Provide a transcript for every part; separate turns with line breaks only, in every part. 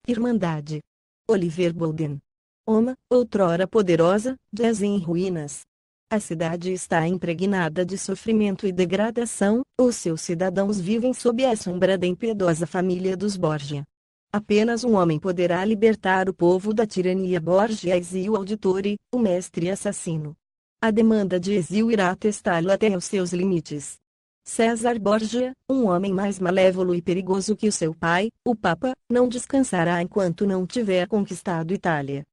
Irmandade. Oliver Bolden. Oma, outrora poderosa, jaz em ruínas. A cidade está impregnada de sofrimento e degradação, os seus cidadãos vivem sob a sombra da impiedosa família dos Borgia. Apenas um homem poderá libertar o povo da tirania Borgia. Ezio Auditore, o mestre assassino. A demanda de Ezio irá testá-lo até os seus limites. César Borgia, um homem mais malévolo e perigoso que o seu pai, o Papa, não descansará enquanto não tiver conquistado Itália.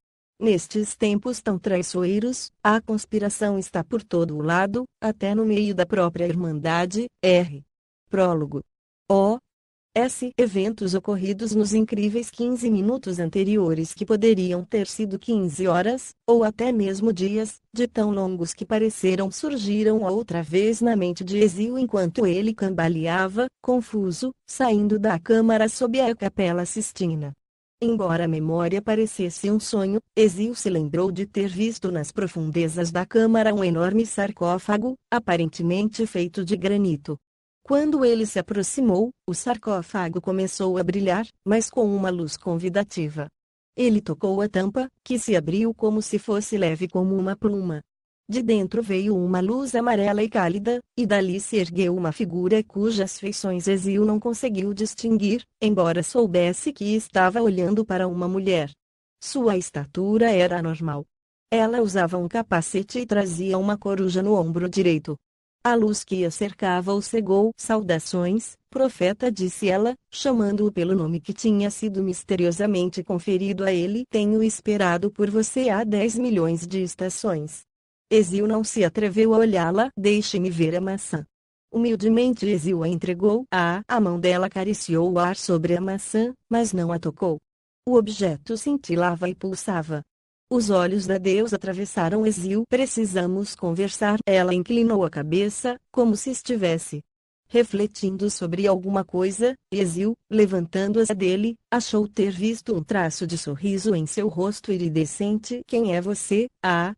Nestes tempos tão traiçoeiros, a conspiração está por todo o lado, até no meio da própria Irmandade. Prólogo. Eventos ocorridos nos incríveis 15 minutos anteriores que poderiam ter sido 15 horas, ou até mesmo dias, de tão longos que pareceram surgiram outra vez na mente de Ezio enquanto ele cambaleava, confuso, saindo da câmara sob a Capela Sistina. Embora a memória parecesse um sonho, Ezio se lembrou de ter visto nas profundezas da câmara um enorme sarcófago, aparentemente feito de granito. Quando ele se aproximou, o sarcófago começou a brilhar, mas com uma luz convidativa. Ele tocou a tampa, que se abriu como se fosse leve como uma pluma. De dentro veio uma luz amarela e cálida, e dali se ergueu uma figura cujas feições Ezio não conseguiu distinguir, embora soubesse que estava olhando para uma mulher. Sua estatura era anormal. Ela usava um capacete e trazia uma coruja no ombro direito. A luz que a cercava o cegou. Saudações, profeta, disse ela, chamando-o pelo nome que tinha sido misteriosamente conferido a ele. Tenho esperado por você há 10 milhões de estações. Ezio não se atreveu a olhá-la. Deixe-me ver a maçã. Humildemente Ezio a entregou. A mão dela acariciou o ar sobre a maçã, mas não a tocou. O objeto cintilava e pulsava. Os olhos da deusa atravessaram Ezio. Precisamos conversar. Ela inclinou a cabeça, como se estivesse refletindo sobre alguma coisa. Ezio, levantando-a dele, achou ter visto um traço de sorriso em seu rosto iridescente. Quem é você?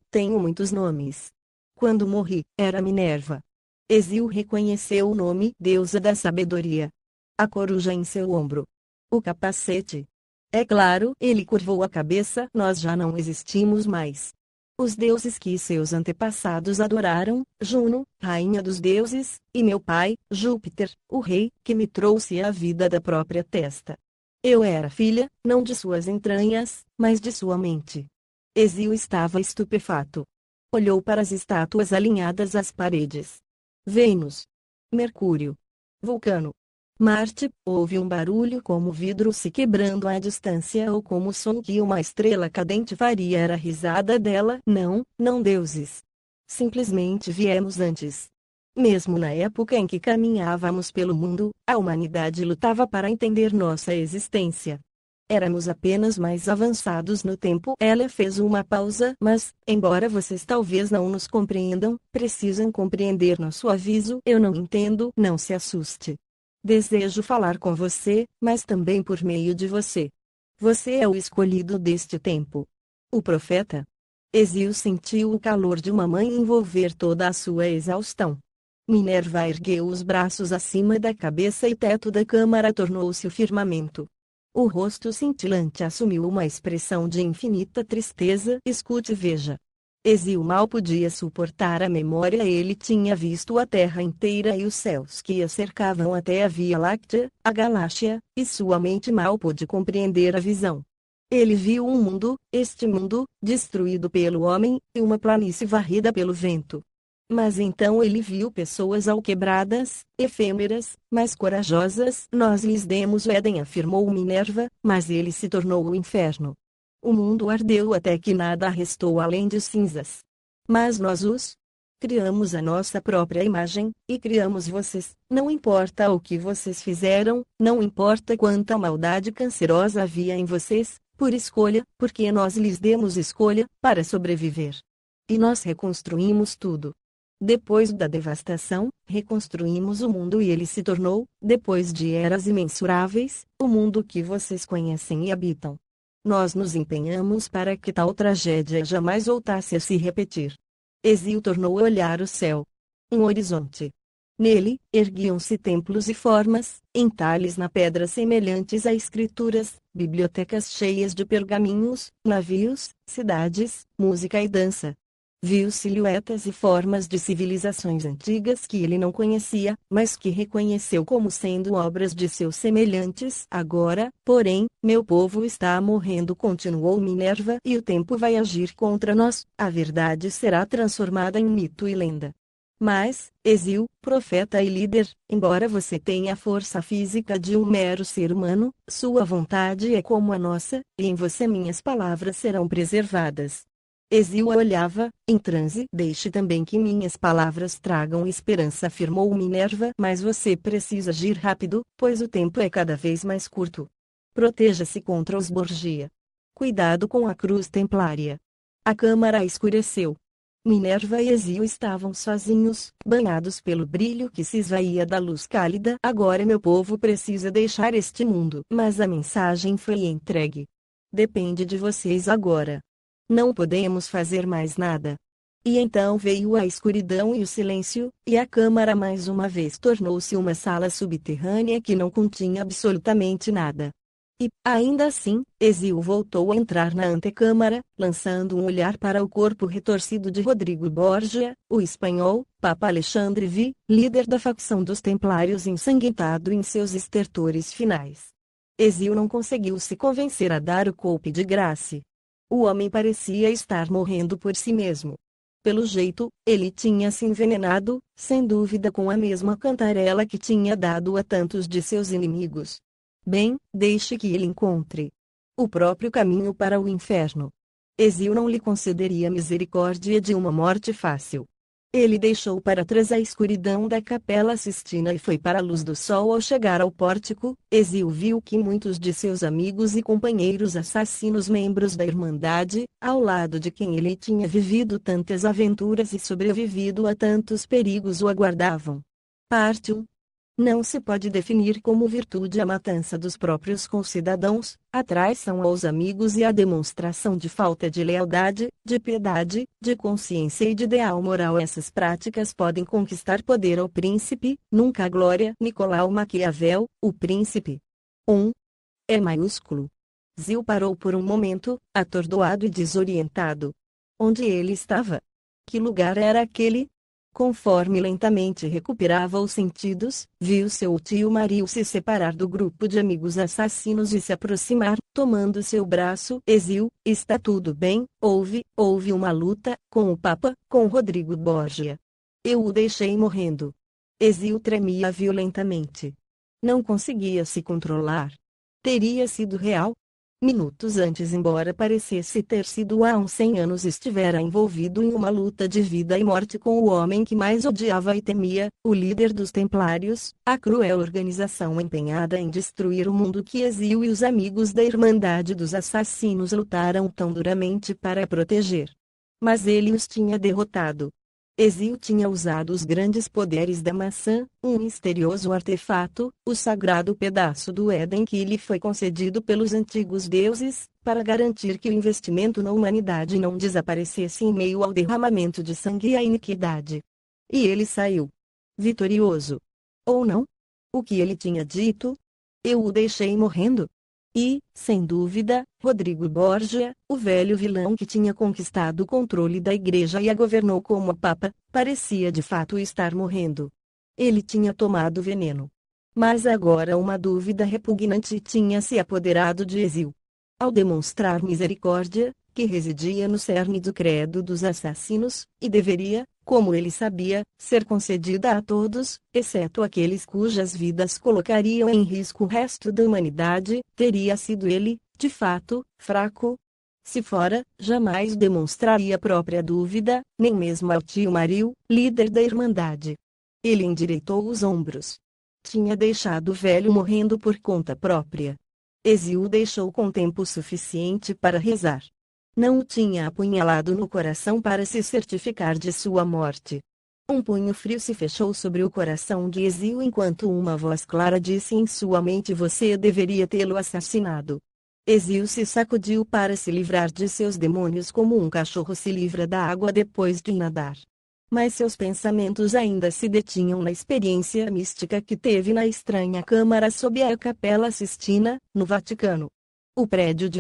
Tenho muitos nomes. Quando morri, era Minerva. Ezio reconheceu o nome. Deusa da sabedoria. A coruja em seu ombro. O capacete. É claro, ele curvou a cabeça. Nós já não existimos mais. Os deuses que seus antepassados adoraram, Juno, rainha dos deuses, e meu pai, Júpiter, o rei, que me trouxe a vida da própria testa. Eu era filha, não de suas entranhas, mas de sua mente. Ezio estava estupefato. Olhou para as estátuas alinhadas às paredes. Vênus. Mercúrio. Vulcano. Marte. Houve um barulho como vidro se quebrando à distância ou como o som que uma estrela cadente faria. Era a risada dela. Não deuses. Simplesmente viemos antes. Mesmo na época em que caminhávamos pelo mundo, a humanidade lutava para entender nossa existência. Éramos apenas mais avançados no tempo. Ela fez uma pausa. Mas, embora vocês talvez não nos compreendam, precisam compreender nosso aviso. Eu não entendo. Não se assuste. Desejo falar com você, mas também por meio de você. Você é o escolhido deste tempo. O profeta. Ezio sentiu o calor de uma mãe envolver toda a sua exaustão. Minerva ergueu os braços acima da cabeça e o teto da câmara tornou-se o firmamento. O rosto cintilante assumiu uma expressão de infinita tristeza. Escute e veja. Ezio mal podia suportar a memória. Ele tinha visto a Terra inteira e os céus que a cercavam até a Via Láctea, a galáxia, e sua mente mal pôde compreender a visão. Ele viu um mundo, este mundo, destruído pelo homem, e uma planície varrida pelo vento. Mas então ele viu pessoas alquebradas, efêmeras, mas corajosas. Nós lhes demos o Éden, afirmou Minerva, mas ele se tornou o inferno. O mundo ardeu até que nada restou além de cinzas. Mas nós os criamos à nossa própria imagem, e criamos vocês. Não importa o que vocês fizeram, não importa quanta maldade cancerosa havia em vocês, por escolha, porque nós lhes demos escolha, para sobreviver. E nós reconstruímos tudo. Depois da devastação, reconstruímos o mundo e ele se tornou, depois de eras imensuráveis, o mundo que vocês conhecem e habitam. Nós nos empenhamos para que tal tragédia jamais voltasse a se repetir. Ezio tornou a olhar o céu. Um horizonte. Nele, erguiam-se templos e formas, entalhes na pedra semelhantes a escrituras, bibliotecas cheias de pergaminhos, navios, cidades, música e dança. Viu silhuetas e formas de civilizações antigas que ele não conhecia, mas que reconheceu como sendo obras de seus semelhantes. Agora, porém, meu povo está morrendo, continuou Minerva, e o tempo vai agir contra nós, a verdade será transformada em mito e lenda. Mas, Hesíodo, profeta e líder, embora você tenha a força física de um mero ser humano, sua vontade é como a nossa, e em você minhas palavras serão preservadas. Hesíodo olhava, em transe. Deixe também que minhas palavras tragam esperança, afirmou Minerva. Mas você precisa agir rápido, pois o tempo é cada vez mais curto. Proteja-se contra os Borgia. Cuidado com a cruz templária. A câmara escureceu. Minerva e Hesíodo estavam sozinhos, banhados pelo brilho que se esvaía da luz cálida. Agora meu povo precisa deixar este mundo. Mas a mensagem foi entregue. Depende de vocês agora. Não podemos fazer mais nada. E então veio a escuridão e o silêncio, e a câmara mais uma vez tornou-se uma sala subterrânea que não continha absolutamente nada. E, ainda assim, Hesíodo voltou a entrar na antecâmara, lançando um olhar para o corpo retorcido de Rodrigo Borgia, o espanhol, Papa Alexandre V, líder da facção dos Templários, ensanguentado em seus estertores finais. Hesíodo não conseguiu se convencer a dar o golpe de graça. O homem parecia estar morrendo por si mesmo. Pelo jeito, ele tinha se envenenado, sem dúvida com a mesma cantarela que tinha dado a tantos de seus inimigos. Bem, deixe que ele encontre o próprio caminho para o inferno. Hesíodo não lhe concederia misericórdia de uma morte fácil. Ele deixou para trás a escuridão da Capela Sistina e foi para a luz do sol. Ao chegar ao pórtico, Hesíodo viu que muitos de seus amigos e companheiros assassinos, membros da Irmandade, ao lado de quem ele tinha vivido tantas aventuras e sobrevivido a tantos perigos, o aguardavam. Parte 1. Não se pode definir como virtude a matança dos próprios concidadãos, a traição aos amigos e a demonstração de falta de lealdade, de piedade, de consciência e de ideal moral. Essas práticas podem conquistar poder ao príncipe, nunca a glória. Nicolau Maquiavel, O Príncipe. 1. É maiúsculo. Zil parou por um momento, atordoado e desorientado. Onde ele estava? Que lugar era aquele? Conforme lentamente recuperava os sentidos, viu seu tio Mario se separar do grupo de amigos assassinos e se aproximar, tomando seu braço. Hesíodo, está tudo bem? Houve uma luta, com o Papa, com Rodrigo Borgia. Eu o deixei morrendo. Hesíodo tremia violentamente. Não conseguia se controlar. Teria sido real? Minutos antes, embora parecesse ter sido há uns 100 anos, estivera envolvido em uma luta de vida e morte com o homem que mais odiava e temia, o líder dos Templários, a cruel organização empenhada em destruir o mundo que Hesíodo e os amigos da Irmandade dos Assassinos lutaram tão duramente para proteger. Mas ele os tinha derrotado. Hesíodo tinha usado os grandes poderes da maçã, um misterioso artefato, o sagrado pedaço do Éden que lhe foi concedido pelos antigos deuses, para garantir que o investimento na humanidade não desaparecesse em meio ao derramamento de sangue e à iniquidade. E ele saiu vitorioso. Ou não? O que ele tinha dito? Eu o deixei morrendo? E, sem dúvida, Rodrigo Borgia, o velho vilão que tinha conquistado o controle da igreja e a governou como Papa, parecia de fato estar morrendo. Ele tinha tomado veneno. Mas agora uma dúvida repugnante tinha se apoderado de Hesíodo. Ao demonstrar misericórdia, que residia no cerne do credo dos assassinos, e deveria, como ele sabia, ser concedida a todos, exceto aqueles cujas vidas colocariam em risco o resto da humanidade, teria sido ele, de fato, fraco? Se fora, jamais demonstraria própria dúvida, nem mesmo ao tio Mario, líder da Irmandade. Ele endireitou os ombros. Tinha deixado o velho morrendo por conta própria. Hesíodo deixou com tempo suficiente para rezar. Não o tinha apunhalado no coração para se certificar de sua morte. Um punho frio se fechou sobre o coração de Hesíodo enquanto uma voz clara disse em sua mente: você deveria tê-lo assassinado. Hesíodo se sacudiu para se livrar de seus demônios como um cachorro se livra da água depois de nadar. Mas seus pensamentos ainda se detinham na experiência mística que teve na estranha câmara sob a Capela Sistina, no Vaticano. O prédio de